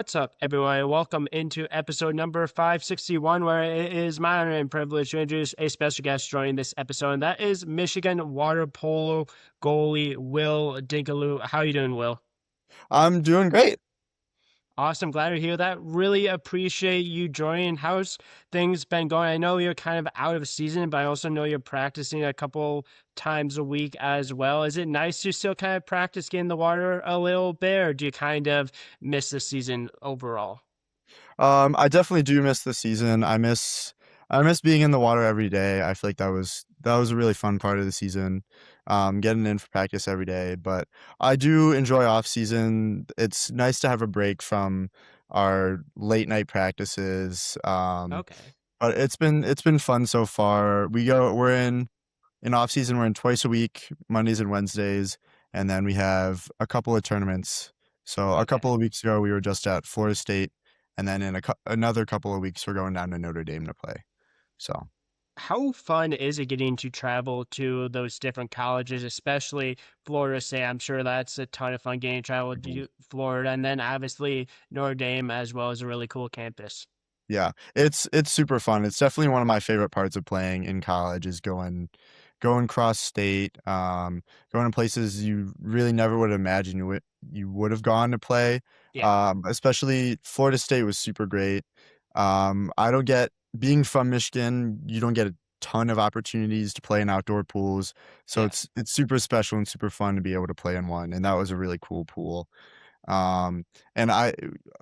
What's up, everyone? Welcome into episode number 561, where it is my honor and privilege to introduce a special guest joining this episode, and that is Michigan water polo goalie Will Dinkeloo. How you doing, Will? I'm doing great. Awesome. Glad to hear that. Really appreciate you joining. How's things been going? I know you're kind of out of season, but I also know you're practicing a couple times a week as well. Is it nice to still kind of practice getting the water a little bit, or do you kind of miss the season overall? I definitely do miss the season. I miss being in the water every day. I feel like that was a really fun part of the season. Getting in for practice every day. But I do enjoy off season. It's nice to have a break from our late night practices. Okay. But it's been fun so far. We're in off season, we're in twice a week, Mondays and Wednesdays, and then we have a couple of tournaments. So a couple Okay. of weeks ago, we were just at Florida State, and then in another couple of weeks, we're going down to Notre Dame to play. So How fun is it getting to travel to those different colleges, especially Florida State? I'm sure that's a ton of fun getting to travel mhm. to Florida, and then obviously Notre Dame as well as a really cool campus. Yeah, it's super fun. It's definitely one of my favorite parts of playing in college is going cross state, going to places you really never would imagine you would have gone to play. Yeah, Especially Florida State was super great. I don't get being from Michigan, you don't get a ton of opportunities to play in outdoor pools, so yeah. it's super special and super fun to be able to play in one, and that was a really cool pool. Um, and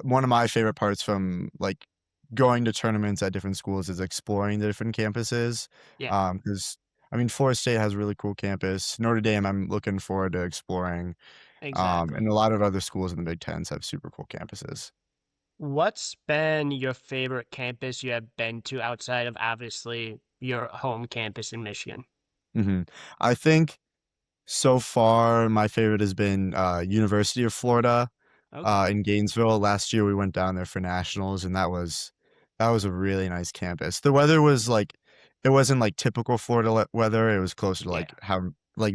one of my favorite parts from like going to tournaments at different schools is exploring the different campuses. Yeah, Because I mean, Florida State has a really cool campus. Notre Dame, I'm looking forward to exploring. And exactly. a lot of other schools in the Big Tens have super cool campuses. What's been your favorite campus you have been to outside of obviously your home campus in Michigan? hmm I think so far my favorite has been University of Florida. Okay. In Gainesville. Last year we went down there for nationals, and that was a really nice campus. The weather was like it wasn't like typical Florida weather. It was closer to Yeah. like how like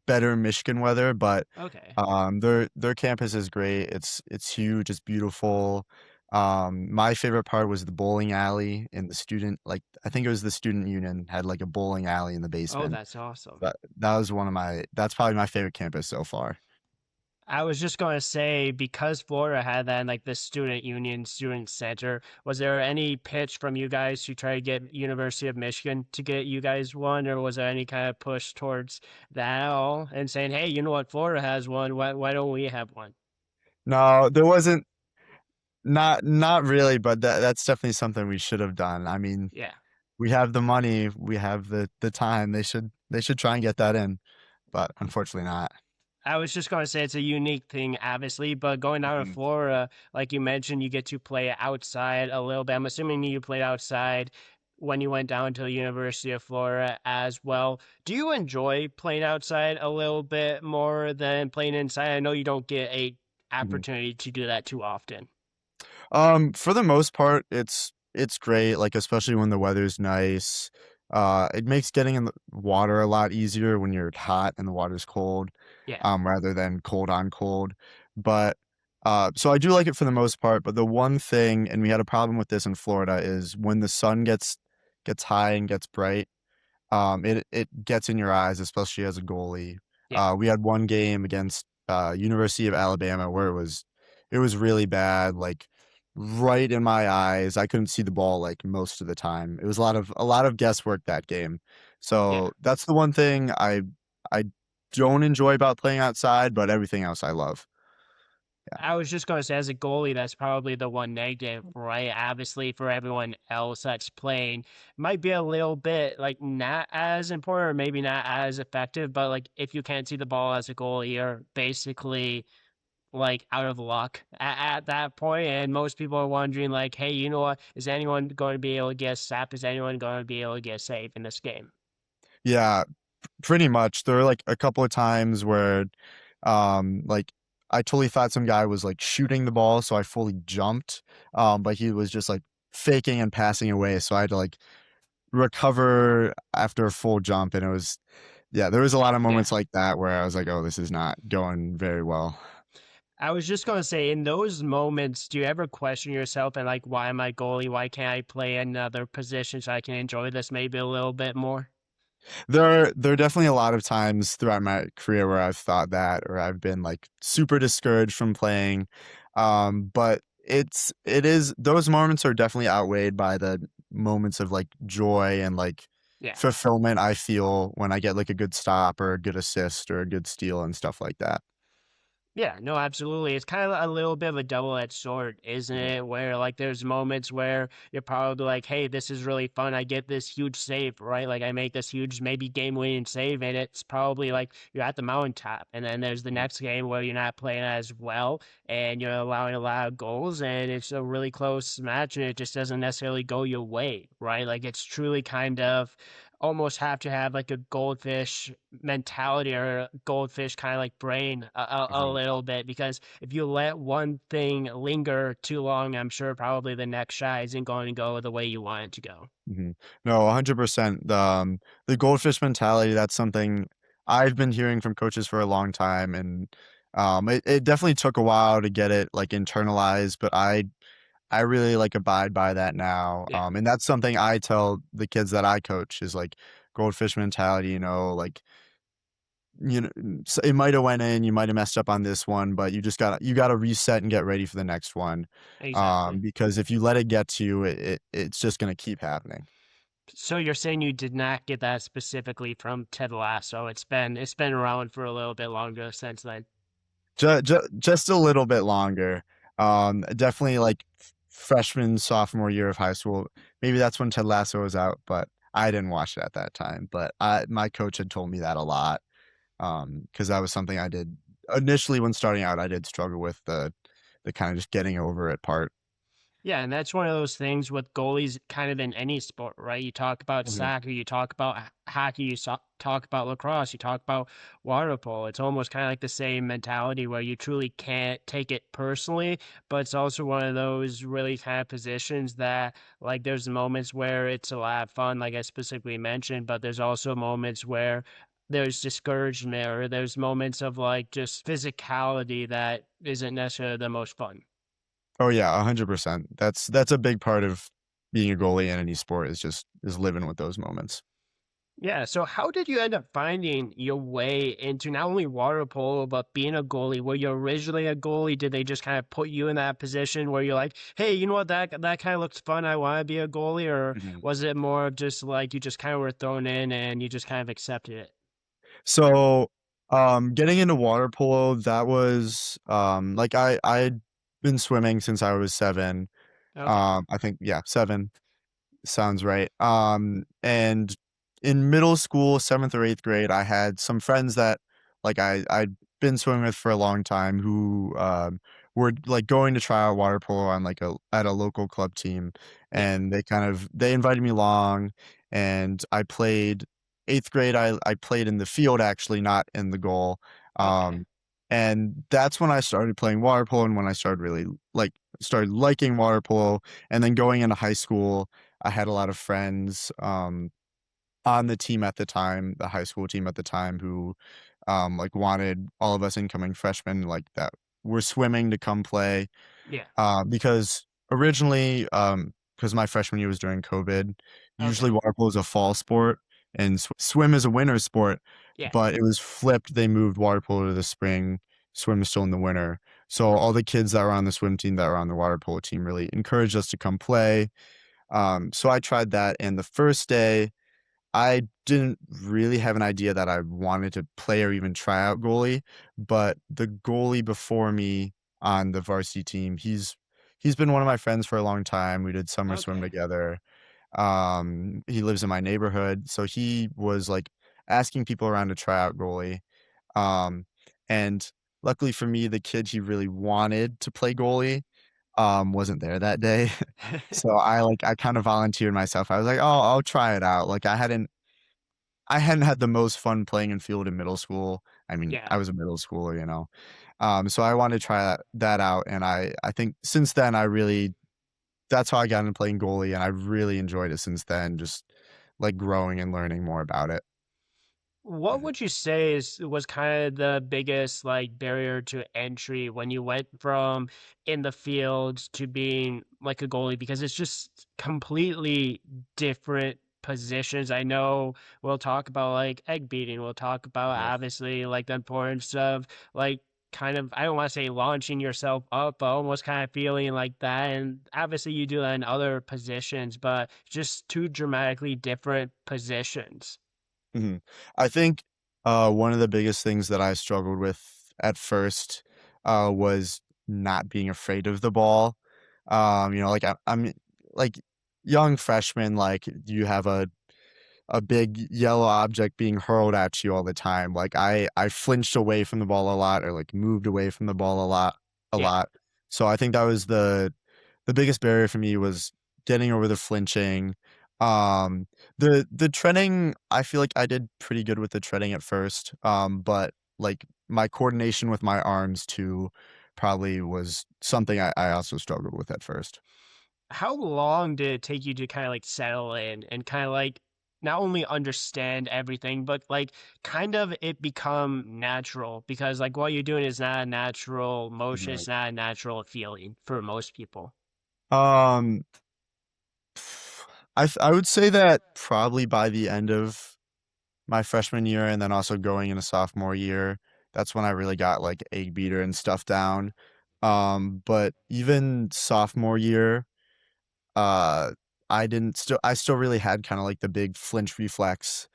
better Michigan weather, but Okay. their campus is great. It's huge. It's beautiful. My favorite part was the bowling alley in the student like I think it was the student union had like a bowling alley in the Oh, basement. that's awesome. That's probably my favorite campus so far. I was just going to say, because Florida had that, like the student union, student center, was there any pitch from you guys to try to get University of Michigan to get you guys one, or was there any kind of push towards that at all and saying, hey, you know what, Florida has one, why don't we have one? No, there wasn't. Not really, but that's definitely something we should have done. I mean, Yeah. we have the money, we have the time. They should try and get that in, but unfortunately not. I was just going to say it's a unique thing, obviously, but going out of Mhm, Florida, like you mentioned, you get to play outside a little bit. I'm assuming you played outside when you went down to the University of Florida as well. Do you enjoy playing outside a little bit more than playing inside? I know you don't get a mhm. opportunity to do that too often. For the most part, it's great, like especially when the weather's nice. It makes getting in the water a lot easier when you're hot and the water's cold, Yeah, rather than cold on cold. But so I do like it for the most part. But the one thing, and we had a problem with this in Florida, is when the sun gets high and gets bright. It gets in your eyes, especially as a goalie. yeah, We had one game against University of Alabama where it was really bad, like right in my eyes. I couldn't see the ball like most of the time. It was a lot of guesswork that game. yeah. So that's the one thing I don't enjoy about playing outside, but everything else I love. Yeah. I was just going to say, as a goalie, that's probably the one negative, right? Obviously, for everyone else that's playing, might be a little bit like not as important or maybe not as effective. But like, if you can't see the ball as a goalie, you're basically like out of luck at that point. And most people are wondering, like, hey, you know what? Is anyone going to be able to get a stop? Is anyone going to be able to get safe in this game? Yeah, pretty much. There were like a couple of times where like I totally thought some guy was like shooting the ball, so I fully jumped. But he was just like faking and passing away, so I had to like recover after a full jump, and it was yeah, there was a lot of Yeah. moments like that where I was like, "Oh, this is not going very well." I was just gonna say, in those moments, do you ever question yourself and like, why am I goalie? Why can't I play another position so I can enjoy this maybe a little bit more? There are definitely a lot of times throughout my career where I've thought that, or I've been like super discouraged from playing. But it is those moments are definitely outweighed by the moments of like joy and like Yeah. fulfillment I feel when I get like a good stop or a good assist or a good steal and stuff like that. Yeah, no, absolutely. It's kind of a little bit of a double-edged sword, isn't Mhm. it? Where like there's moments where you're probably like, "Hey, this is really fun. I get this huge save, right? Like I make this huge, maybe game-winning save, and it's probably like you're at the mountaintop." And then there's the next game where you're not playing as well, and you're allowing a lot of goals, and it's a really close match, and it just doesn't necessarily go your way, right? Like it's truly kind of almost have to have like a goldfish mentality or a goldfish kind of like brain a Uh-huh. little bit because if you let one thing linger too long, I'm sure probably the next shot isn't going to go the way you want it to go. Mhm. No, 100%. The goldfish mentality, that's something I've been hearing from coaches for a long time, and it definitely took a while to get it like internalized, but I really like abide by that now. Yeah, And that's something I tell the kids that I coach is like goldfish mentality, like it might have went in, you might have messed up on this one, but you gotta reset and get ready for the next one. exactly. Because if you let it get to you, it's just gonna keep happening. So you're saying you did not get that specifically from Ted Lasso. It's been around for a little bit longer since then. Just a little bit longer. Definitely like freshman, sophomore year of high school. Maybe that's when Ted Lasso was out, but I didn't watch it at that time. But my coach had told me that a lot. Because that was something I did initially when starting out. I did struggle with the kind of just getting over it part. Yeah, and that's one of those things with goalies kind of in any sport, right? You talk about Mhm. soccer, you talk about hockey, talk about lacrosse, you talk about water polo. It's almost kind of like the same mentality where you truly can't take it personally, but it's also one of those really kind of positions that, like, there's moments where it's a lot of fun, like I specifically mentioned, but there's also moments where there's discouragement or there's moments of like just physicality that isn't necessarily the most fun. Oh yeah, 100%. That's a big part of being a goalie in any sport is living with those moments. Yeah, so how did you end up finding your way into not only water polo, but being a goalie? Were you originally a goalie? Did they just kind of put you in that position where you're like, hey, you know what, that kind of looks fun. I want to be a goalie, or Mhm. was it more of just like you just kind of were thrown in and you just kind of accepted it? So, getting into water polo, that was like I'd been swimming since I was 7. Okay. I think yeah, 7. Sounds right. And in middle school, 7th or 8th grade, I had some friends that like I'd been swimming with for a long time who were like going to try out water polo on like a at a local club team, Yeah. and they invited me along, and I played 8th grade. I played in the field actually, not in the goal. Okay. Um, and that's when I started playing water polo, and when I started really like started liking water polo, and then going into high school. I had a lot of friends, on the team at the time, the high school team at the time who, like, wanted all of us incoming freshmen, like, that were swimming to come play, Yeah. because originally, because my freshman year was during COVID, usually Okay. water polo is a fall sport and swim is a winter sport, Yeah. but it was flipped, they moved water polo to the spring, swim is still in the winter. So all the kids that were on the swim team that were on the water polo team really encouraged us to come play. So I tried that, and the first day, I didn't really have an idea that I wanted to play or even try out goalie, but the goalie before me on the varsity team, he's been one of my friends for a long time. We did summer swim Okay. together. He lives in my neighborhood, so he was like asking people around to try out goalie. Um, and luckily for me, the kid he really wanted to play goalie wasn't there that day. So I kind of volunteered myself. I was like, "Oh, I'll try it out." Like I hadn't had the most fun playing in field in middle school. I mean, Yeah. I was a middle schooler, you know. So I wanted to try that out, and I think since then I really that's how I got into playing goalie, and I've really enjoyed it since then, just like growing and learning more about it. What would you say is was kind of the biggest like barrier to entry when you went from in the field to being like a goalie? Because it's just completely different positions. I know we'll talk about like egg beating. We'll talk about Yes. obviously like the importance of like kind of I don't want to say launching yourself up, but almost kind of feeling like that. And obviously you do that in other positions, but just two dramatically different positions. Mhm. I think one of the biggest things that I struggled with at first was not being afraid of the ball. Like I'm like young freshman, like you have a big yellow object being hurled at you all the time. Like I flinched away from the ball a lot or like moved away from the ball a Yeah. lot. So I think that was the biggest barrier for me was getting over the flinching. Um the treading, I feel like I did pretty good with the treading at first. But like my coordination with my arms too probably was something I also struggled with at first. How long did it take you to kind of like settle in and kind of like not only understand everything, but like kind of it become natural? Because like what you're doing is not a natural motion, Right. it's not a natural feeling for most people. Um I would say that probably by the end of my freshman year and then also going into sophomore year, that's when I really got like egg beater and stuff down. But even sophomore year, uh, I still really had kind of like the big flinch reflex.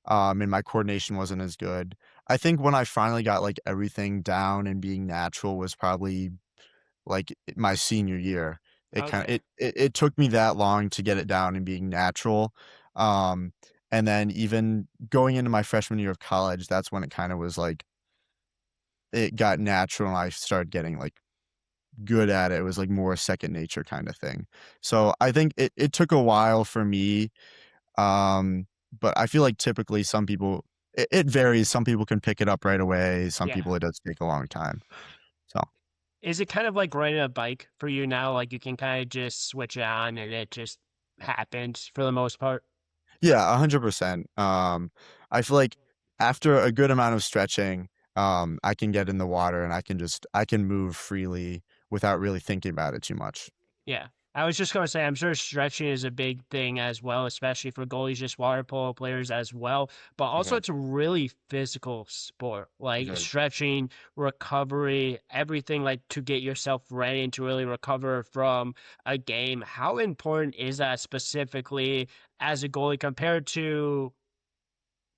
And my coordination wasn't as good. I think when I finally got like everything down and being natural was probably like my senior year. It kind of Okay. it took me that long to get it down and being natural. Um, and then even going into my freshman year of college, that's when it kind of was like it got natural and I started getting like good at it. It was like more second nature kind of thing. So I think it took a while for me. Um, but I feel like typically some people it varies. Some people can pick it up right away. Some Yeah. people it does take a long time. So Is it kind of like riding a bike for you now? Like you can kind of just switch it on and it just happens for the most part? yeah, 100%. I feel like after a good amount of stretching, I can get in the water and I can move freely without really thinking about it too much. Yeah. I was just going to say, I'm sure stretching is a big thing as well, especially for goalies, just water polo players as well. But also, Okay. it's a really physical sport. Like Very. stretching, recovery, everything like to get yourself ready and to really recover from a game. How important is that specifically as a goalie compared to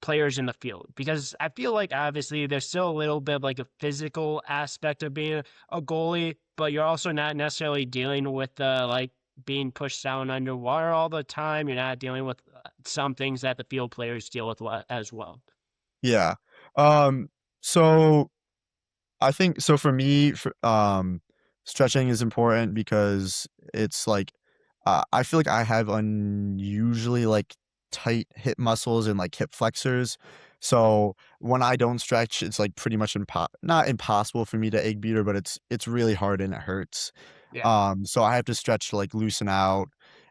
players in the field? Because I feel like obviously there's still a little bit of like a physical aspect of being a goalie, but you're also not necessarily dealing with the like being pushed down underwater all the time. You're not dealing with some things that the field players deal with as well. Yeah. Um, so I think so for me, stretching is important because it's like I feel like I have unusually like tight hip muscles and like hip flexors. So when I don't stretch, it's like pretty much not impossible for me to egg beater, but it's really hard and it hurts. Yeah. So I have to stretch to like loosen out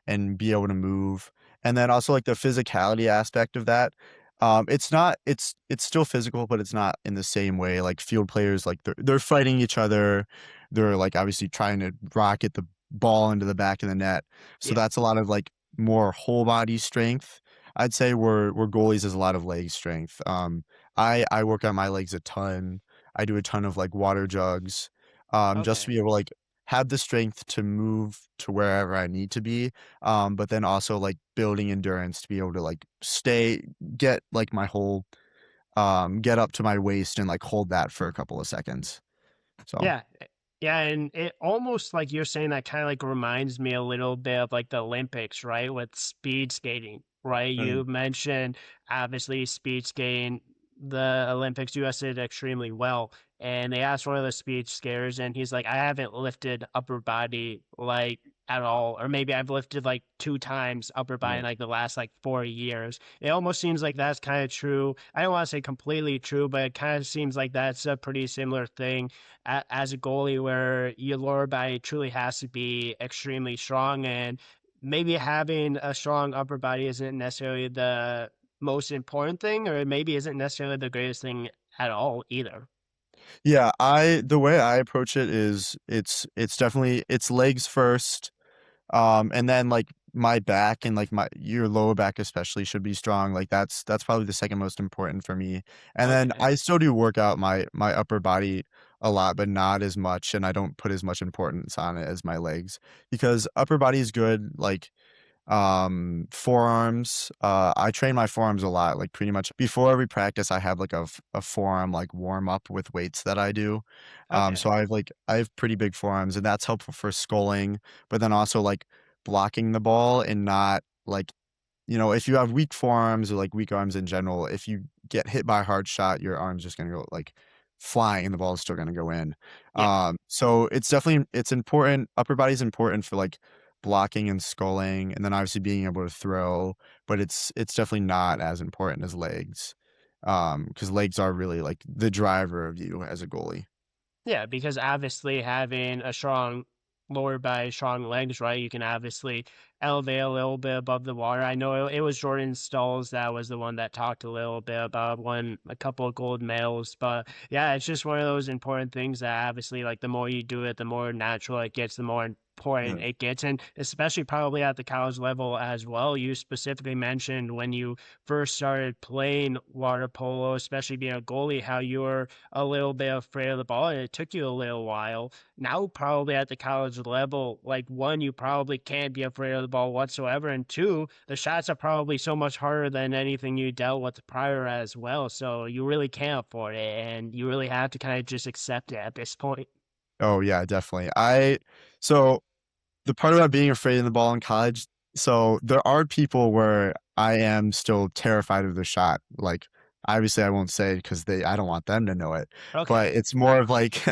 and be able to move. And then also like the physicality aspect of that. It's not it's still physical, but it's not in the same way. Like field players, like they're fighting each other. They're like obviously trying to rocket the ball into the back of the net. So Yeah. that's a lot of like more whole body strength. I'd say we're goalies is a lot of leg strength. I work on my legs a ton. I do a ton of like water jugs, just to Okay. be able to like have the strength to move to wherever I need to be. But then also like building endurance to be able to like get like my whole get up to my waist and like hold that for a couple of seconds. So Yeah. Yeah, and it almost like you're saying that kind of like reminds me a little bit of like the Olympics, right? With speed skating, right? You mm, mentioned obviously speed skating, the Olympics, US did extremely well. And they asked one of the speed skaters, and he's like, I haven't lifted upper body like at all, or maybe I've lifted like two times upper body in right. like the last like 4 years. It almost seems like that's kind of true. I don't want to say completely true, but it kind of seems like that's a pretty similar thing as a goalie where your lower body truly has to be extremely strong and maybe having a strong upper body isn't necessarily the most important thing, or maybe isn't necessarily the greatest thing at all either. Yeah, the way I approach it is it's definitely it's legs first. And then like my back and like my your lower back especially should be strong. Like that's probably the second most important for me. And then Okay. I still do work out my upper body a lot, but not as much, and I don't put as much importance on it as my legs because upper body is good. Like forearms, I train my forearms a lot, like pretty much before every practice I have like a forearm like warm up with weights that I do. So Okay. I have pretty big forearms and that's helpful for sculling, but then also like blocking the ball and not like if you have weak forearms or like weak arms in general, if you get hit by a hard shot, your arm's just gonna go like flying and the ball is still gonna go in. Yeah. So it's important. Upper body's important for like blocking and sculling, and then obviously being able to throw, but it's definitely not as important as legs. Because legs are really like the driver of you as a goalie. Yeah, because obviously having a strong lower body, strong legs, right? You can obviously elevate a little bit above the water. I know it was Jordan Stulls that was the one that talked a little bit about won a couple of gold medals. But yeah, it's just one of those important things that obviously like the more you do it, the more natural it gets, the more important Yeah. it gets. And especially probably at the college level as well. You specifically mentioned when you first started playing water polo, especially being a goalie, how you were a little bit afraid of the ball and it took you a little while. Now, probably at the college level, like one, you probably can't be afraid of the ball whatsoever. And two, the shots are probably so much harder than anything you dealt with prior as well. So you really can't afford it. And you really have to kind of just accept it at this point. Oh yeah, definitely. So the part about being afraid of the ball in college, so there are people where I am still terrified of the shot. Like, obviously, I won't say it because I don't want them to know it, but Okay. it's more of like,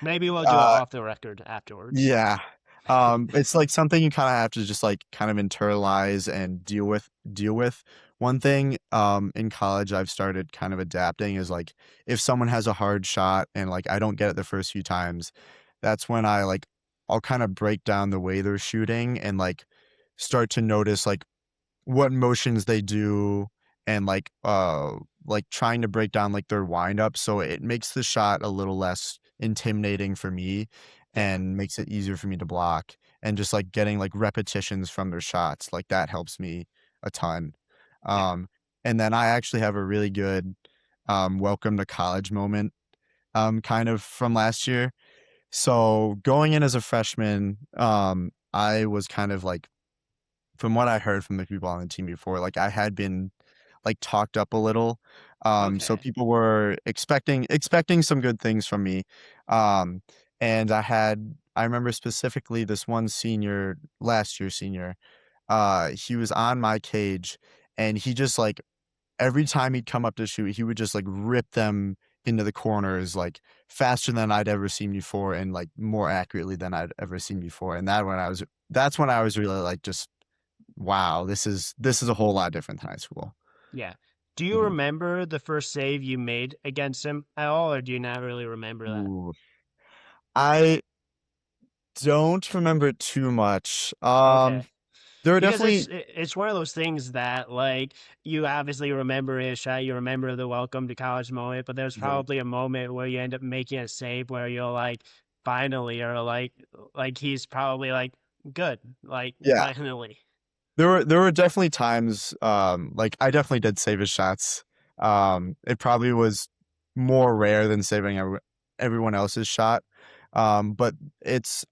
Maybe we'll do it uh, off the record afterwards. yeah. It's like something you kind of have to just like kind of internalize and deal with. One thing in college I've started kind of adapting is like if someone has a hard shot and like I don't get it the first few times, that's when I'll kind of break down the way they're shooting and like start to notice like what motions they do and like trying to break down like their wind up so it makes the shot a little less intimidating for me Yeah. and makes it easier for me to block and just like getting like repetitions from their shots like that helps me a ton. Yeah. um and then I actually have a really good welcome to college moment kind of from last year. So going in as a freshman, I was kind of like from what I heard from the people on the team before, like I had been like talked up a little. So Okay. people were expecting some good things from me. Um, and I remember specifically this one senior, last year senior, he was on my cage and he just like every time he'd come up to shoot, he would just like rip them into the corners like faster than I'd ever seen before and like more accurately than I'd ever seen before. And that's when I was really like just wow, this is a whole lot different than high school. Yeah. Do you Mhm. remember the first save you made against him at all, or do you not really remember that? Ooh. I don't remember too much. Okay. There are Because definitely it's one of those things that like you obviously remember his shot, you remember the welcome to college moment, but there's yeah. probably a moment where you end up making a save where you're like, finally, or like he's probably like, good, like Yeah. finally. There were definitely times like I definitely did save his shots. It probably was more rare than saving everyone else's shot. But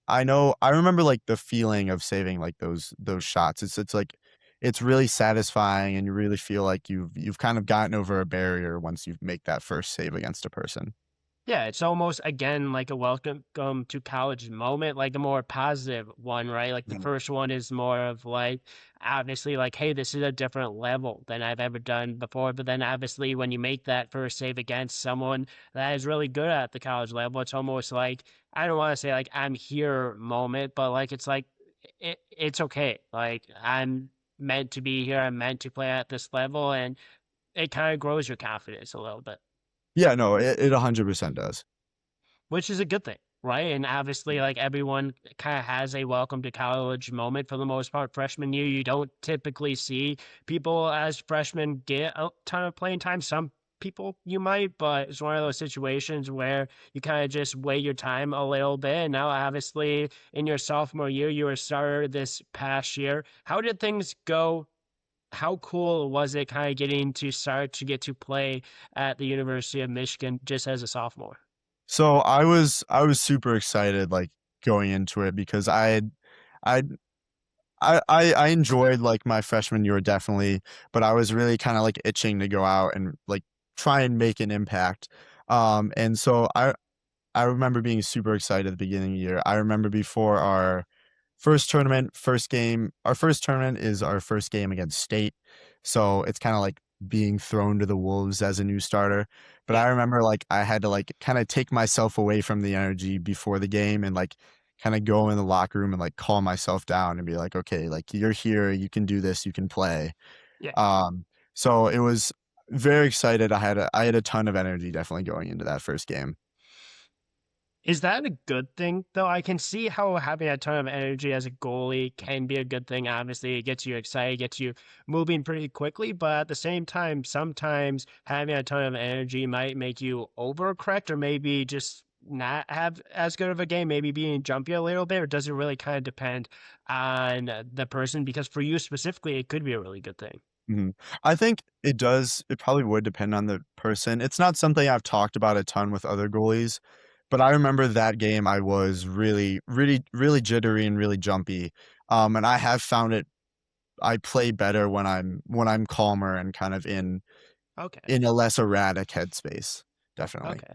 I remember like the feeling of saving like those shots. It's like it's really satisfying and you really feel like you've kind of gotten over a barrier once you make that first save against a person. Yeah, it's almost again like a welcome to college moment, like a more positive one, right? Like the Yeah. first one is more of like obviously like, hey, this is a different level than I've ever done before. But then obviously when you make that first save against someone that is really good at the college level, it's almost like I don't want to say like I'm here moment, but like it's like it's okay. Like I'm meant to be here, I'm meant to play at this level, and it kind of grows your confidence a little bit, Yeah, no, it 100% does. which is a good thing. right? And obviously, like everyone kind of has a welcome to college moment for the most part. Freshman year, you don't typically see people as freshmen get a ton of playing time. Some people you might, but it's one of those situations where you kind of just wait your time a little bit. And now, obviously, in your sophomore year, you were a starter this past year. How did things go? How cool was it kind of getting to start to get to play at the University of Michigan just as a sophomore? So I was super excited like going into it because I I enjoyed like my freshman year definitely, but I was really kind of like itching to go out and like try and make an impact. And so I remember being super excited at the beginning of the year. I remember before our first tournament, first game, our first tournament is our first game against state. So it's kind of like being thrown to the wolves as a new starter. But Yeah. I remember like I had to like kind of take myself away from the energy before the game and like kind of go in the locker room and like calm myself down and be like, okay, like you're here, you can do this, you can play. Yeah. Um, so it was very excited. I had a ton of energy definitely going into that first game. Is that a good thing, though? I can see how having a ton of energy as a goalie can be a good thing. Obviously, it gets you excited, gets you moving pretty quickly, but at the same time, sometimes having a ton of energy might make you overcorrect or maybe just not have as good of a game, maybe being jumpy a little bit, or does it really kind of depend on the person? Because for you specifically, it could be a really good thing. Mhm. I think it does it probably would depend on the person. It's not something I've talked about a ton with other goalies, but I remember that game I was really jittery and really jumpy. And I have found it I play better when I'm calmer and kind of Okay. in a less erratic headspace, definitely. Okay.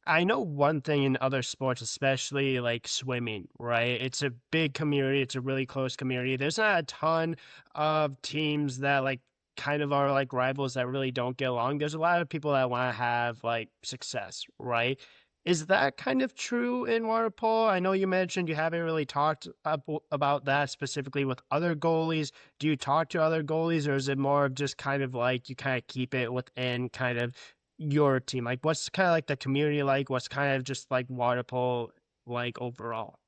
I know one thing in other sports, especially like swimming, right? It's a big community. It's a really close community. There's not a ton of teams that like kind of are like rivals that really don't get along. There's a lot of people that want to have like success, right? Is that kind of true in water polo? I know you mentioned you haven't really talked about that specifically with other goalies. Do you talk to other goalies, or is it more of just kind of like you kind of keep it within kind of your team? Like, what's kind of like the community like? What's kind of just like water polo like overall?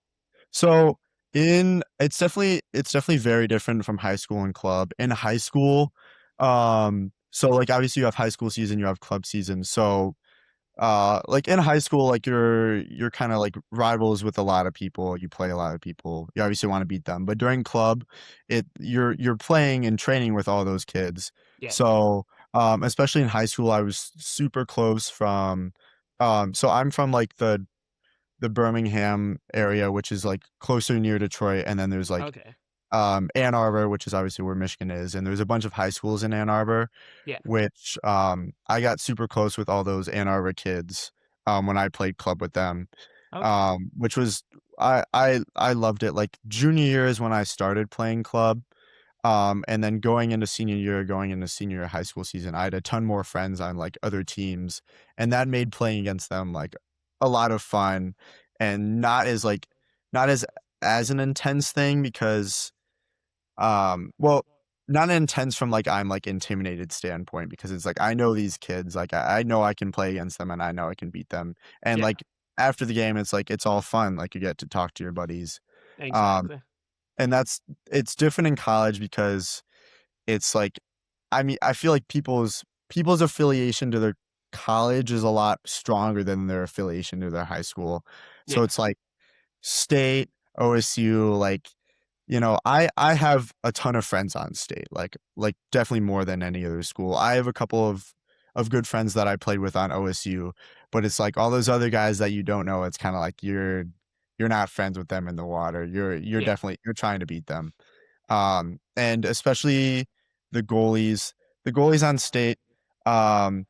So it's definitely very different from high school and club. In high school, so like obviously you have high school season, you have club season. So like in high school, like you're kind of like rivals with a lot of people. You play a lot of people. You obviously want to beat them. But during club, you're playing and training with all those kids. Yeah. So especially in high school, I was super close from so I'm from like the Birmingham area, which is like closer near Detroit, and then there's like Okay. Ann Arbor, which is obviously where Michigan is, and there's a bunch of high schools in Ann Arbor, Yeah. which I got super close with all those Ann Arbor kids when I played club with them, Okay. which was I loved it. Like junior year is when I started playing club, and then going into senior year high school season, I had a ton more friends on like other teams, and that made playing against them like a lot of fun, and not as an intense thing because well, not intense from like I'm like intimidated standpoint because it's like I know these kids, like I know I can play against them and I know I can beat them. And Yeah. like after the game, it's like it's all fun. Like you get to talk to your buddies. Um, Exactly. and it's different in college because it's like I mean, I feel like people's affiliation to their college is a lot stronger than their affiliation to their high school. So Yeah. it's like state, OSU, like, you know, I have a ton of friends on state, like definitely more than any other school. I have a couple of good friends that I played with on OSU, but it's like all those other guys that you don't know, it's kind of like you're not friends with them in the water. Yeah. You're trying to beat them. And especially the goalies, the goalies on state, um,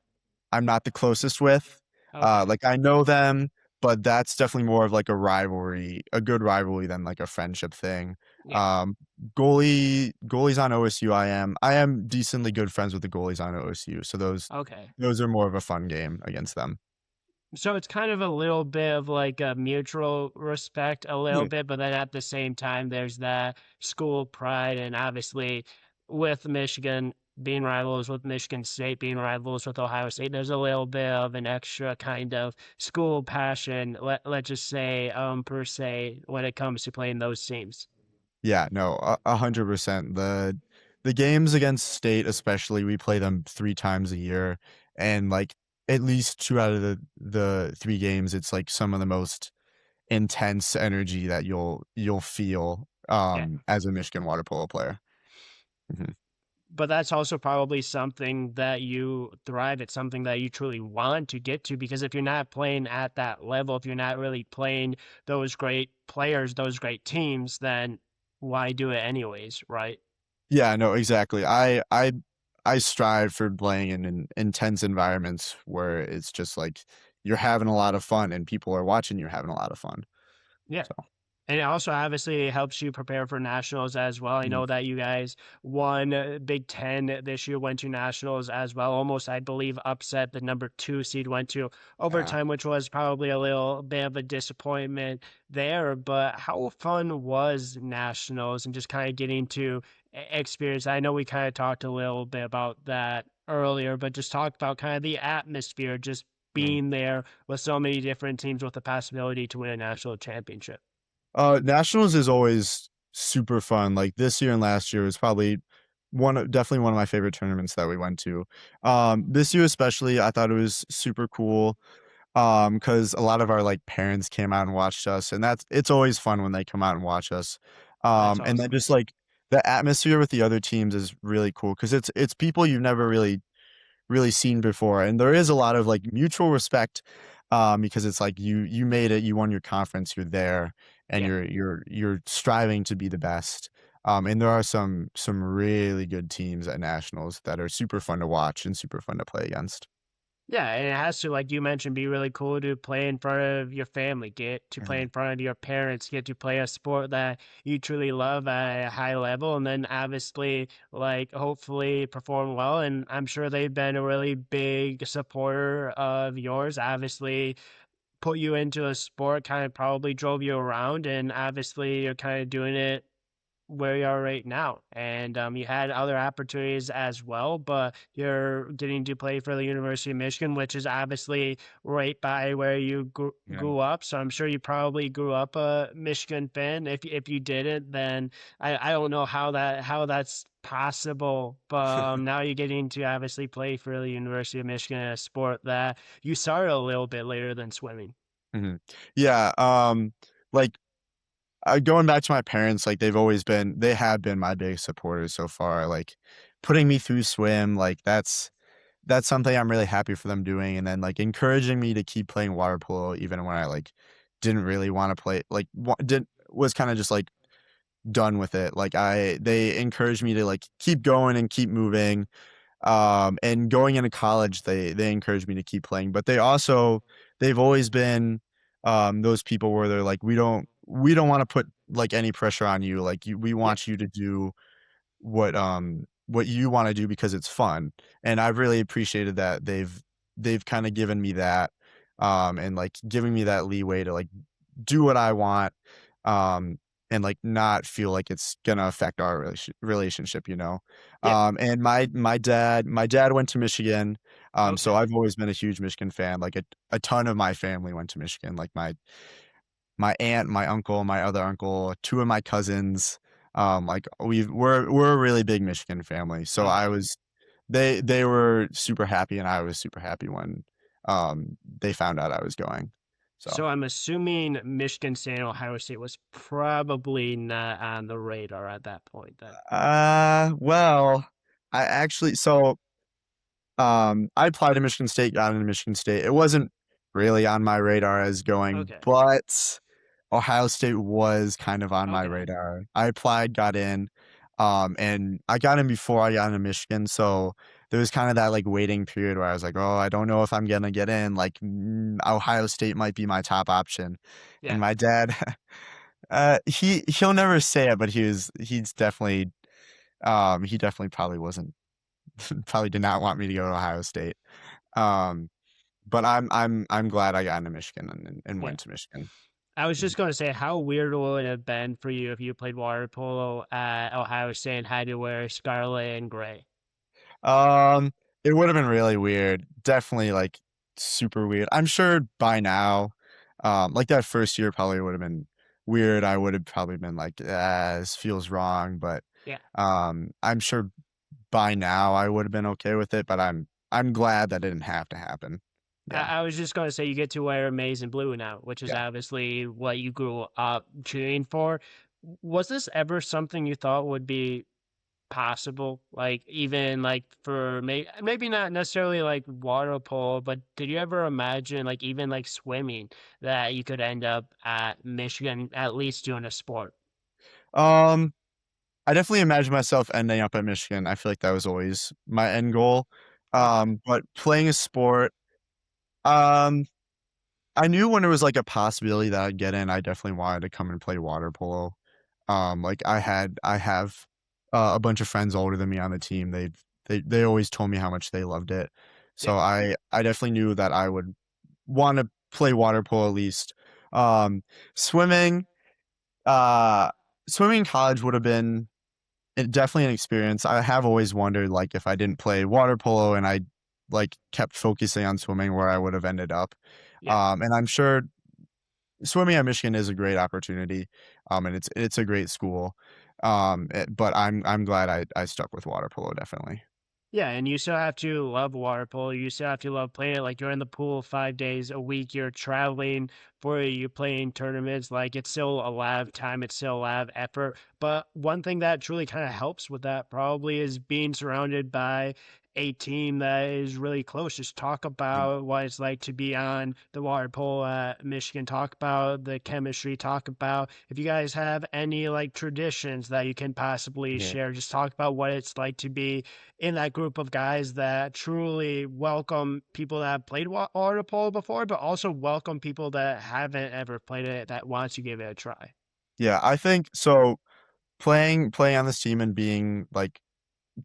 I'm not the closest with. Okay. Like I know them, but that's definitely more of like a rivalry, a good rivalry than like a friendship thing. Yeah. Um, goalies on OSU, I am decently good friends with the goalies on OSU, so Okay. those are more of a fun game against them. So it's kind of a little bit of like a mutual respect, a little Yeah. bit, but then at the same time, there's that school pride. And obviously, with Michigan, being rivals with Michigan State, being rivals with Ohio State, there's a little bit of an extra kind of school passion, let's just say, per se, when it comes to playing those teams. Yeah, no, 100%. The games against state, especially, we play them 3 times a year, and like at least two out of the 3 games, it's like some of the most intense energy that you'll feel Yeah. as a Michigan water polo player. Mhm. But that's also probably something that you thrive at, something that you truly want to get to. Because if you're not playing at that level, if you're not really playing those great players, those great teams, then why do it anyways, right? Yeah, no, exactly. I strive for playing in intense environments where it's just like you're having a lot of fun and people are watching you having a lot of fun. Yeah. So, And it also obviously helps you prepare for nationals as well. I mhm, know that you guys won Big Ten this year, went to nationals as well. Almost, I believe, upset the number 2 seed, went to yeah. overtime, which was probably a little bit of a disappointment there. But how fun was nationals and just kind of getting to experience? I know we kind of talked a little bit about that earlier, but just talk about kind of the atmosphere, just Mhm. being there with so many different teams with the possibility to win a national championship. Nationals is always super fun. Like this year and last year was probably definitely one of my favorite tournaments that we went to. This year especially, I thought it was super cool. Because a lot of our like parents came out and watched us, and it's always fun when they come out and watch us. That's And then awesome. just like the atmosphere with the other teams is really cool because it's people you've never really seen before, and there is a lot of like mutual respect, because it's like you made it, you won your conference, you're there, and Yeah. you're striving to be the best. And there are some really good teams at nationals that are super fun to watch and super fun to play against. Yeah, and it has to, like you mentioned, be really cool to play in front of your family, get to play Mhm. in front of your parents, get to play a sport that you truly love at a high level, and then obviously, like, hopefully perform well. And I'm sure they've been a really big supporter of yours. Obviously, put you into a sport, kind of probably drove you around, and obviously, you're kind of doing it where you are right now. And you had other opportunities as well, but you're getting to play for the University of Michigan, which is obviously right by where you Yeah. grew up. So I'm sure you probably grew up a Michigan fan. If you didn't, then I don't know how that's possible. But now you're getting to obviously play for the University of Michigan in a sport that you started a little bit later than swimming. Mhm. Yeah, like, going back to my parents, like, they have been my biggest supporters so far, like, putting me through swim, like, that's something I'm really happy for them doing, and then, like, encouraging me to keep playing water polo even when I, like, didn't really wanna play like, wa didn't was kinda just, like, done with it, like, they encouraged me to, like, keep going and keep moving. And going into college, they encouraged me to keep playing, but they've always been, those people where they're like, "We don't wanna put, like, any pressure on you, like, we Yeah, want you to do what you wanna do because it's fun." And I've really appreciated that they've kinda given me that, and, like, giving me that leeway to, like, do what I want, um, and, like, not feel like it's gonna affect our relationship, you know? yeah, And my dad went to Michigan, so okay. I've always been a huge Michigan fan, like, a ton of my family went to Michigan, like, my aunt, my uncle, my other uncle, 2 of my cousins, like, we're a really big Michigan family, so I Okay. was they were super happy, and I was super happy when, they found out I was going, so So I'm assuming Michigan State and Ohio State was probably not on the radar at that point then. well, I actually so, I applied to Michigan State, got into Michigan State. It wasn't really on my radar as going, Okay. but Ohio State was kind of on my Okay. radar. I applied, got in, and I got in before I got into Michigan, so there was kinda that, like, waiting period where I was like, "Oh, I don't know if I'm gonna get in," like, Ohio State might be my top option, and Yeah. my dad, he'll never say it, but he definitely probably wasn't probably did not want me to go to Ohio State. Um, but I'm glad I got into Michigan and Yeah. went to Michigan. I was Mhm. just going to say, how weird would it have been for you if you played water polo at Ohio State and had to wear scarlet and gray? Um, it would have been really weird. Definitely like super weird. I'm sure by now, like that first year probably would have been weird. I would have probably been like, ah, this feels wrong. But Yeah. I'm sure by now I would have been okay with it. But I'm glad that didn't have to happen. Yeah. I was just going to say you get to wear maize and blue now, which is Yeah. obviously what you grew up cheering for. Was this ever something you thought would be possible? Like even like for maybe not necessarily like water polo, but did you ever imagine like even like swimming that you could end up at Michigan at least doing a sport? Um, I definitely imagine myself ending up at Michigan. I feel like that was always my end goal. Okay. But playing a sport, um, I knew when it was like a possibility that I'd get in, I definitely wanted to come and play water polo. Like I have a bunch of friends older than me on the team. They always told me how much they loved it. Yeah. So I definitely knew that I would want to play water polo at least. Um, swimming, uh, swimming in college would have been definitely an experience. I have always wondered like if I didn't play water polo and I like kept focusing on swimming where I would have ended up. Yeah. And I'm sure swimming at Michigan is a great opportunity, and it's a great school. But I'm glad I stuck with water polo definitely. Yeah, and you still have to love water polo. You still have to love playing it. Like you're in the pool 5 days a week. You're traveling for you're playing tournaments. Like it's still a lot of time. It's still a lot of effort. But one thing that truly kind of helps with that probably is being surrounded by a team that is really close. Just talk Mhm. about what it's like to be on the water polo at Michigan. Talk about the chemistry. Talk about if you guys have any like traditions that you can possibly Mhm. share. Just talk about what it's like to be in that group of guys that truly welcome people that have played water polo before, but also welcome people that haven't ever played it that wants to give it a try. Yeah, I think so. Playing on this team and being like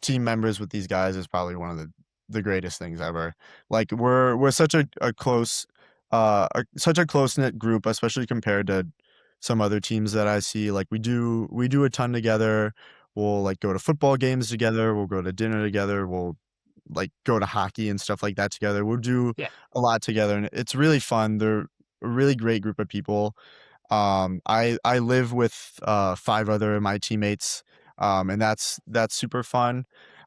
team members with these guys is probably one of the greatest things ever. Like we're such a close such a close-knit group, especially compared to some other teams that I see. Like we do a ton together. We'll like go to football games together, we'll go to dinner together, we'll like go to hockey and stuff like that together. We'll do Yeah, a lot together and it's really fun. They're a really great group of people. I live with 5 other of my teammates, and that's super fun.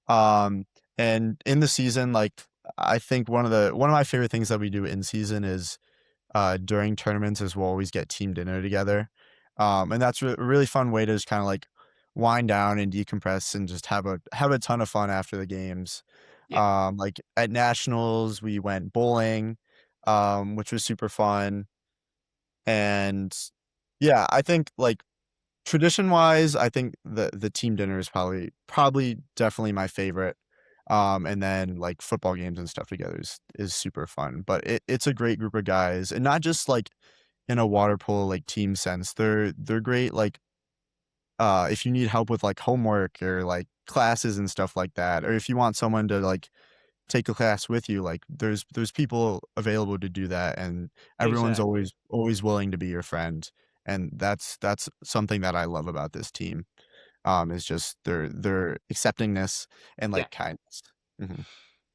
Um, and in the season, like I think one of my favorite things that we do in season is during tournaments is we'll always get team dinner together. And that's a really fun way to just kind of like wind down and decompress and just have a ton of fun after the games. yeah, Like at nationals, we went bowling, which was super fun. And yeah, I think like tradition wise, I think the team dinner is probably definitely my favorite. And then like football games and stuff together is super fun. But it's a great group of guys, and not just like in a water polo like team sense. They're great like if you need help with like homework or like classes and stuff like that, or if you want someone to like take a class with you, like there's people available to do that, and everyone's exactly. always willing to be your friend, and that's something that I love about this team, is just their acceptingness and Yeah. like kindness. Mhm.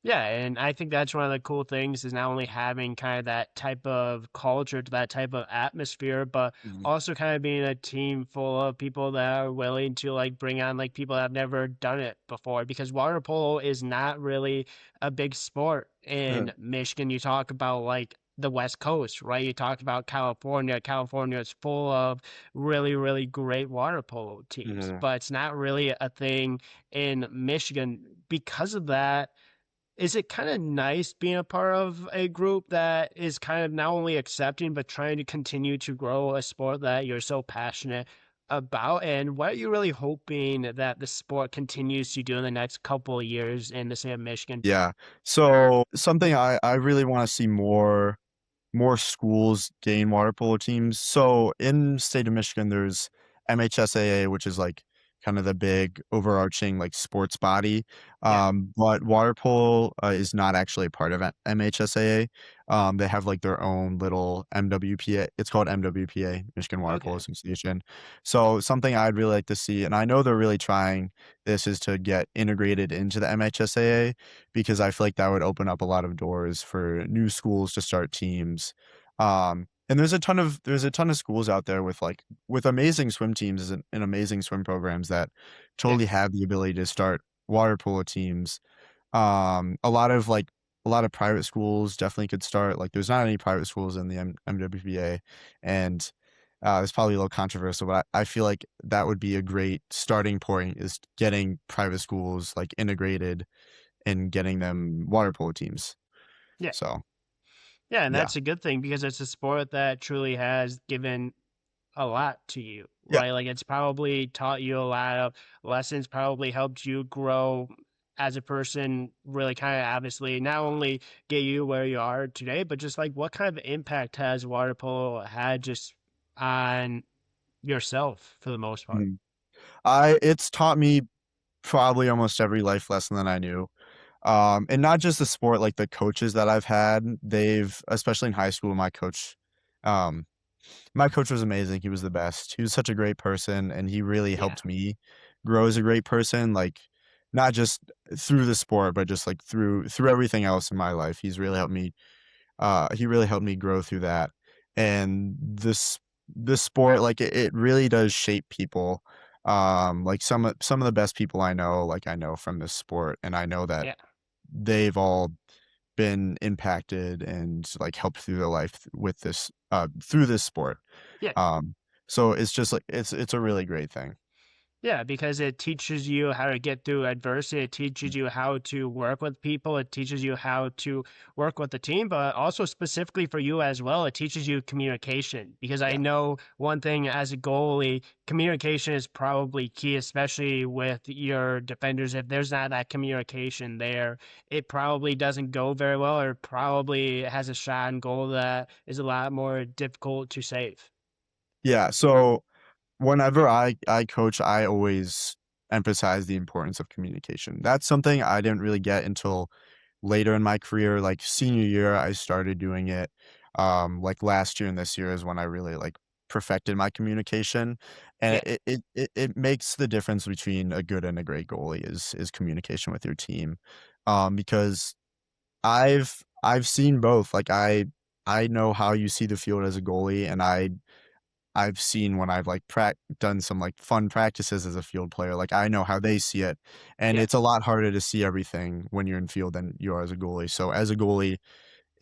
Yeah, and I think that's one of the cool things is not only having kind of that type of culture, that type of atmosphere, but Mhm. also kind of being a team full of people that are willing to like bring on like people that have never done it before. Because water polo is not really a big sport in Michigan. You talk about like the West Coast, right? You talk about California. California is full of really, really great water polo teams, Mhm. but it's not really a thing in Michigan. Because of that, is it kind of nice being a part of a group that is kind of not only accepting but trying to continue to grow a sport that you're so passionate about? And what are you really hoping that the sport continues to do in the next couple of years in the state of Michigan? Yeah. So something I really want to see more schools gain water polo teams. So in state of Michigan, there's MHSAA, which is like kind of the big overarching like sports body. Yeah. But water polo is not actually a part of MHSAA. They have like their own little MWPA. It's called MWPA, Michigan Water Polo Okay. Association. So something I'd really like to see, and I know they're really trying this, is to get integrated into the MHSAA because I feel like that would open up a lot of doors for new schools to start teams. And there's a ton of schools out there with like with amazing swim teams and amazing swim programs that Yeah. totally have the ability to start water polo teams. A lot of like a lot of private schools definitely could start. Like there's not any private schools in the MWPA, and it's probably a little controversial, but I feel like that would be a great starting point is getting private schools like integrated and getting them water polo teams. Yeah. So Yeah, and yeah, that's a good thing because it's a sport that truly has given a lot to you, yeah, right? Like it's probably taught you a lot of lessons, probably helped you grow as a person, really kind of obviously not only get you where you are today, but just like what kind of impact has water polo had just on yourself for the most part? mhm. I it's taught me probably almost every life lesson that I knew. And not just the sport, like the coaches that I've had, they've especially in high school, um, my coach was amazing. He was the best. He was such a great person, and he really Yeah. helped me grow as a great person, like not just through the sport, but just like through everything else in my life. He really helped me grow through that. And this sport, like it really does shape people. Like some of the best people I know, like I know from this sport, and I know that Yeah. they've all been impacted and like helped through their life with this through this sport. Yeah. Um, so it's just like it's a really great thing. Yeah, because it teaches you how to get through adversity. It teaches you how to work with people. It teaches you how to work with the team, but also specifically for you as well, it teaches you communication. Because I Yeah. know one thing as a goalie, communication is probably key, especially with your defenders. If there's not that communication there, it probably doesn't go very well, or probably has a shot on goal that is a lot more difficult to save. Yeah. So whenever I coach, I always emphasize the importance of communication. That's something I didn't really get until later in my career. Like senior year, I started doing it. Like last year and this year is when I really like perfected my communication, and Yeah, it makes the difference between a good and a great goalie is communication with your team. Because I've seen both. Like I know how you see the field as a goalie, and I've seen when I've, like, done some, like, fun practices as a field player, like, I know how they see it, and yeah, it's a lot harder to see everything when you're in field than you are as a goalie, so as a goalie,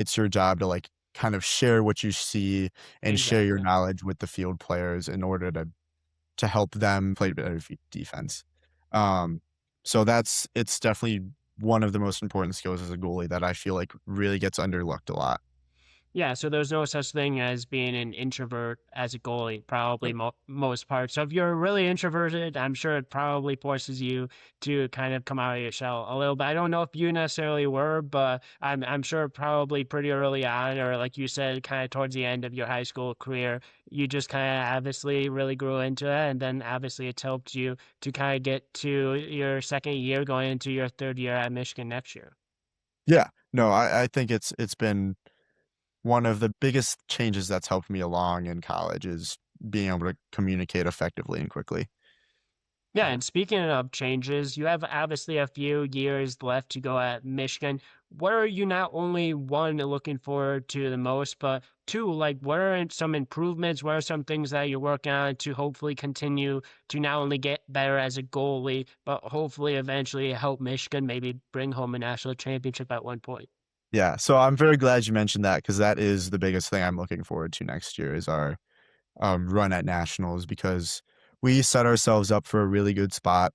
it's your job to, like, kind of share what you see and share your exactly. knowledge with the field players in order to help them play better defense. Um, so it's definitely one of the most important skills as a goalie that I feel like really gets underlooked a lot. Yeah, so there's no such thing as being an introvert as a goalie, probably Yep. most parts. So if you're really introverted, I'm sure it probably forces you to kind of come out of your shell a little bit. I don't know if you necessarily were, but I'm sure probably pretty early on, or like you said, kind of towards the end of your high school career, you just kind of obviously really grew into it, and then obviously it's helped you to kind of get to your second year, going into your third year at Michigan next year. Yeah. No, I think it's been one of the biggest changes that's helped me along in college is being able to communicate effectively and quickly. Yeah, and speaking of changes, you have obviously a few years left to go at Michigan. What are you not only one looking forward to the most, but two, like what are some improvements? What are some things that you're working on to hopefully continue to not only get better as a goalie, but hopefully eventually help Michigan maybe bring home a national championship at one point? Yeah, so I'm very glad you mentioned that because that is the biggest thing I'm looking forward to next year is our run at nationals because we set ourselves up for a really good spot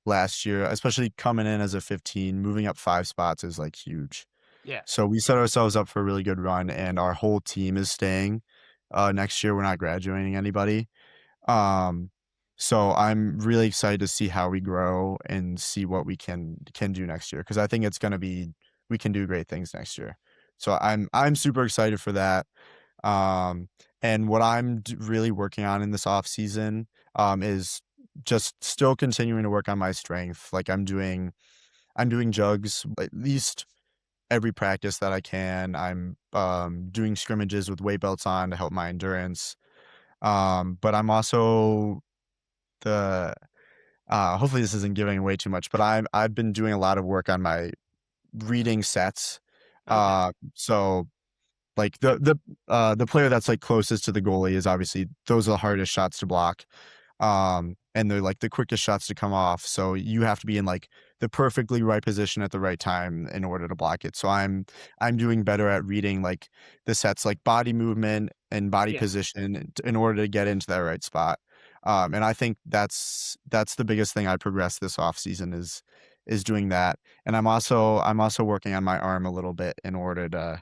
last year, especially coming in as a 15, moving up 5 spots is like huge. Yeah. So we set ourselves up for a really good run, and our whole team is staying next year. We're not graduating anybody. Um, so I'm really excited to see how we grow and see what we can do next year because I think it's gonna be we can do great things next year. So I'm super excited for that. Um, and what I'm really working on in this off season is just still continuing to work on my strength. Like I'm doing jugs at least every practice that I can. I'm doing scrimmages with weight belts on to help my endurance. But I'm also the hopefully this isn't giving away too much, but I've been doing a lot of work on my reading sets. Okay. So like the player that's like closest to the goalie is obviously those are the hardest shots to block. And they're like the quickest shots to come off. So you have to be in like the perfectly right position at the right time in order to block it. So I'm doing better at reading like the sets like body movement and body Yeah. position in order to get into that right spot. And I think that's the biggest thing I progressed this off season is doing that. And I'm also working on my arm a little bit in order to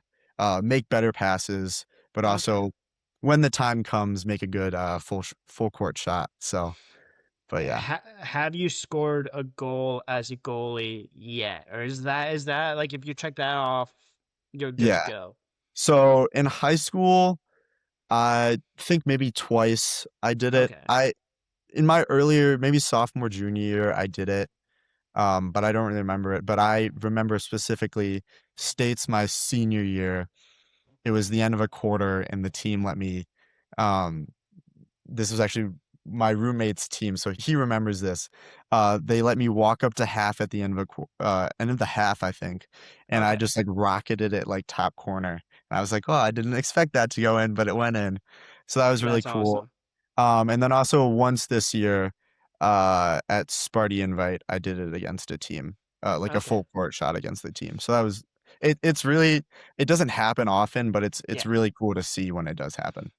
make better passes, but Okay. also when the time comes, make a good full court shot. So, but yeah, Have you scored a goal as a goalie yet, or is that like if you check that off, you're good to yeah. go? So in high school, I think maybe twice I did it. Okay. I in my earlier maybe sophomore junior year I did it. But I don't really remember it. But I remember specifically states my senior year. It was the end of a quarter, and the team let me um this was actually my roommate's team, so he remembers this. They let me walk up to half at the end of the half, I think, and I Okay. just like rocketed it like top corner. And I was like, "Oh, I didn't expect that to go in, but it went in." So that was really That's cool. awesome. And then also once this year, at Sparty Invite, I did it against a team, like a Okay. full court shot against the team. So that was it's really it doesn't happen often, but it's Yeah. really cool to see when it does happen.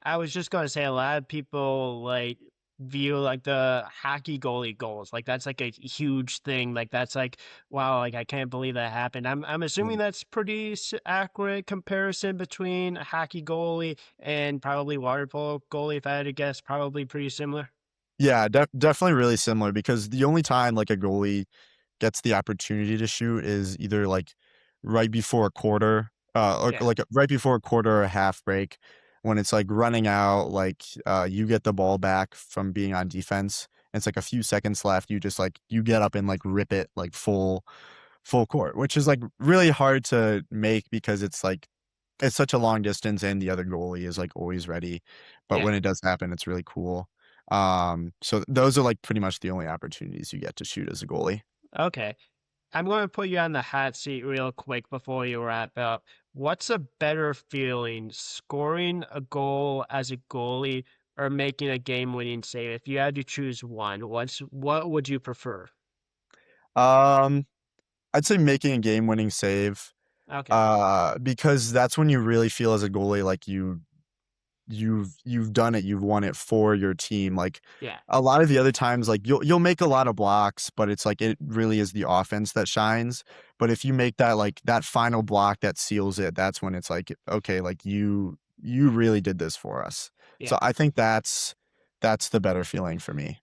I was just gonna say a lot of people like view like the hockey goalie goals. Like that's like a huge thing. Like that's like wow, like I can't believe that happened. I'm assuming that's pretty accurate comparison between a hockey goalie and probably water polo goalie. If I had to guess, probably pretty similar. Yeah, definitely really similar because the only time like a goalie gets the opportunity to shoot is either like right before a quarter, or Yeah. like right before a quarter or a half break when it's like running out, like you get the ball back from being on defense. And it's like a few seconds left. You just like you get up and like rip it like full court, which is like really hard to make because it's such a long distance and the other goalie is like always ready. But Yeah. when it does happen, it's really cool. So those are like pretty much the only opportunities you get to shoot as a goalie. Okay. I'm going to put you on the hot seat real quick before you wrap up. What's a better feeling, scoring a goal as a goalie or making a game-winning save? If you had to choose one, what would you prefer? Um, I'd say making a game-winning save, Okay. because that's when you really feel as a goalie like you've done it, you've won it for your team. Like Yeah. a lot of the other times, like you'll make a lot of blocks, but it's like it really is the offense that shines. But if you make that like that final block that seals it, that's when it's like okay, like you really did this for us. So Yeah. I think that's the better feeling for me.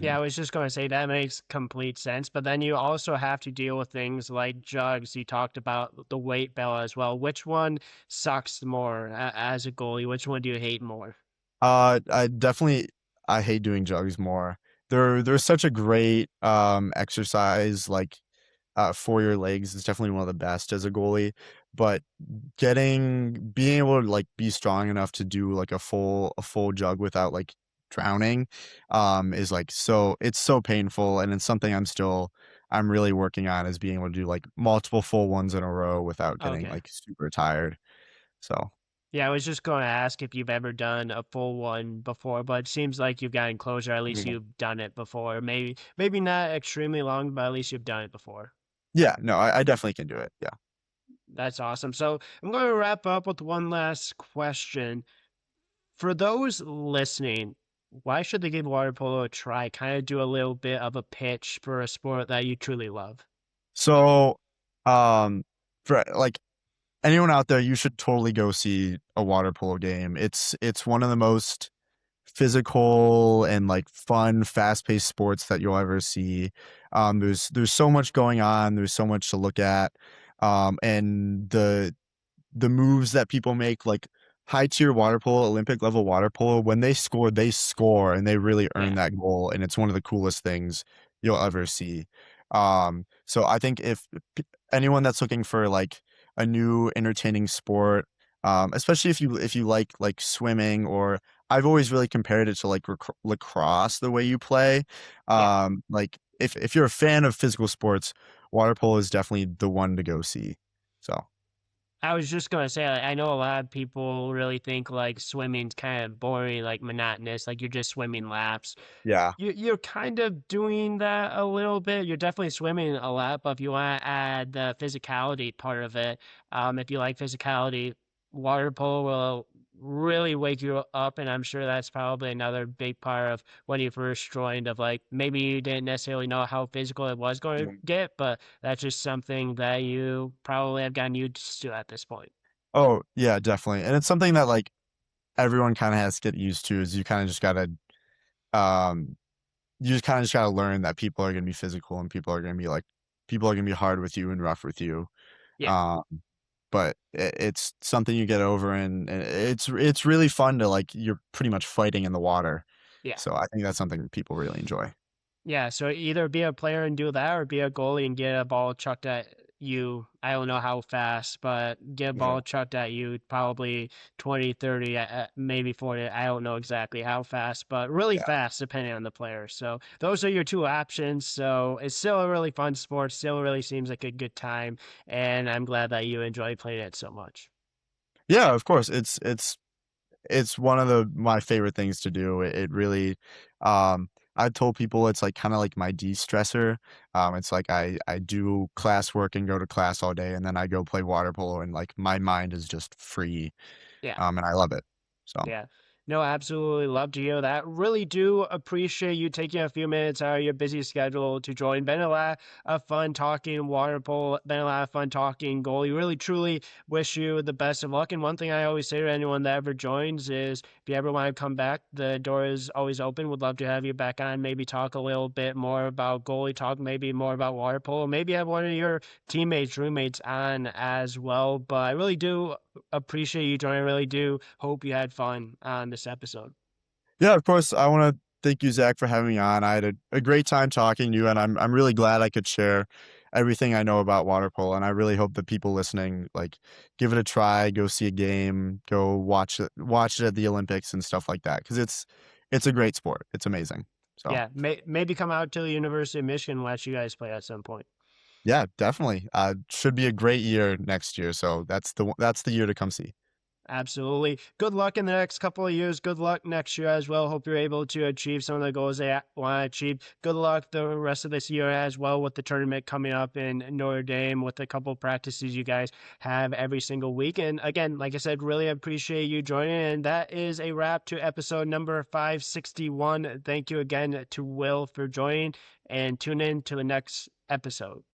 Yeah, Mhm. I was just going to say that makes complete sense, but then you also have to deal with things like jugs. You talked about the weight belt as well. Which one sucks more as a goalie? Which one do you hate more? I definitely I hate doing jugs more. They're such a great exercise like for your legs. It's definitely one of the best as a goalie, but being able to like be strong enough to do like a full jug without like drowning is like so it's so painful and it's something I'm really working on is being able to do like multiple full ones in a row without getting Okay. like super tired. So, Yeah, I was just going to ask if you've ever done a full one before, but it seems like you've gotten closer. At least yeah. you've done it before. Maybe not extremely long, but at least you've done it before. Yeah, no, I definitely can do it. Yeah. That's awesome. So I'm going to wrap up with one last question. For those listening, why should they give water polo a try? Kind of do a little bit of a pitch for a sport that you truly love. So, um, for like anyone out there, you should totally go see a water polo game. It's one of the most physical and like fun, fast-paced sports that you'll ever see. There's so much going on. There's so much to look at. And the moves that people make, like high tier water polo, Olympic level water polo, when they score and they really earn Yeah, that goal, and it's one of the coolest things you'll ever see. So I think if anyone that's looking for like a new entertaining sport, especially if you like swimming, or I've always really compared it to like lacrosse, the way you play. yeah. Like if you're a fan of physical sports, water polo is definitely the one to go see. So I was just gonna say, like, I know a lot of people really think like swimming's kind of boring, like monotonous, like you're just swimming laps. yeah, You're kind of doing that a little bit. You're definitely swimming a lot, but if you want to add the physicality part of it, if you like physicality, water polo will really wake you up, and I'm sure that's probably another big part of when you first joined. Of like maybe you didn't necessarily know how physical it was going to Mhm. get, but that's just something that you probably have gotten used to at this point. Oh yeah, definitely, and it's something that like everyone kind of has to get used to. Is you kind of just gotta um you just kind of just gotta learn that people are gonna be physical, and people are gonna be hard with you and rough with you. Yeah, Um, but it's something you get over, and it's really fun to like you're pretty much fighting in the water. yeah. So I think that's something people really enjoy. Yeah, so either be a player and do that or be a goalie and get a ball chucked at you. I don't know how fast, but get a Mhm. ball chucked at you probably 20, 30, maybe 40. I don't know exactly how fast, but really Yeah. fast depending on the player. So those are your two options. So it's still a really fun sport, still really seems like a good time, and I'm glad that you enjoy playing it so much. Yeah, of course. It's one of the my favorite things to do. It really, I've told people it's like kind of like my de-stressor. It's like I do classwork and go to class all day, and then I go play water polo, and like my mind is just free. Yeah. And I love it. So Yeah. No, absolutely love to hear that. Really do appreciate you taking a few minutes out of your busy schedule to join. Been a lot of fun talking water polo. Been a lot of fun talking goalie. Really, truly wish you the best of luck. And one thing I always say to anyone that ever joins is if you ever want to come back, the door is always open. Would love to have you back on. Maybe talk a little bit more about goalie talk, maybe more about water polo. Maybe have one of your teammates, roommates on as well. But I really do appreciate you joining. I really do hope you had fun on this episode. yeah, of course, I want to thank you, Zach, for having me on. I had a great time talking to you, and I'm really glad I could share everything I know about water polo. And I really hope that people listening like give it a try, go see a game, go watch it at the Olympics and stuff like that, because it's a great sport. It's amazing. So Yeah, maybe come out to the University of Michigan and watch you guys play at some point. yeah, definitely. Should be a great year next year. So that's the year to come see. Absolutely. Good luck in the next couple of years. Good luck next year as well. Hope you're able to achieve some of the goals they want to achieve. Good luck the rest of this year as well with the tournament coming up in Notre Dame with a couple of practices you guys have every single week. And again, like I said, really appreciate you joining. And that is a wrap to episode number 561. Thank you again to Will for joining and tune in to the next episode.